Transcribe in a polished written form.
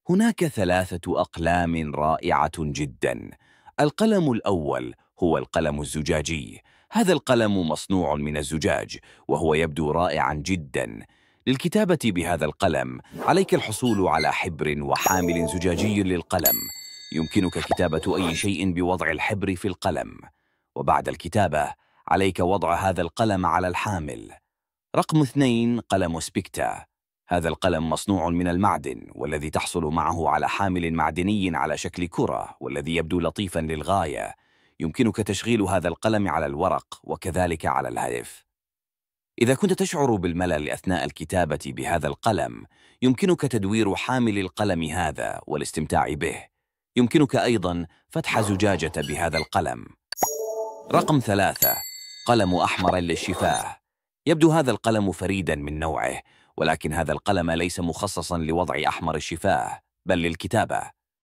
هناك 3 أقلام رائعة جدا. القلم الأول هو القلم الزجاجي. هذا القلم مصنوع من الزجاج وهو يبدو رائعا جدا. للكتابة بهذا القلم عليك الحصول على حبر وحامل زجاجي للقلم. يمكنك كتابة أي شيء بوضع الحبر في القلم، وبعد الكتابة عليك وضع هذا القلم على الحامل. رقم 2، قلم سبيكتا. هذا القلم مصنوع من المعدن، والذي تحصل معه على حامل معدني على شكل كرة، والذي يبدو لطيفا للغاية. يمكنك تشغيل هذا القلم على الورق وكذلك على الهاتف. إذا كنت تشعر بالملل أثناء الكتابة بهذا القلم، يمكنك تدوير حامل القلم هذا والاستمتاع به. يمكنك أيضا فتح زجاجة بهذا القلم. رقم 3، قلم أحمر للشفاه. يبدو هذا القلم فريدا من نوعه، ولكن هذا القلم ليس مخصصا لوضع أحمر الشفاه بل للكتابة.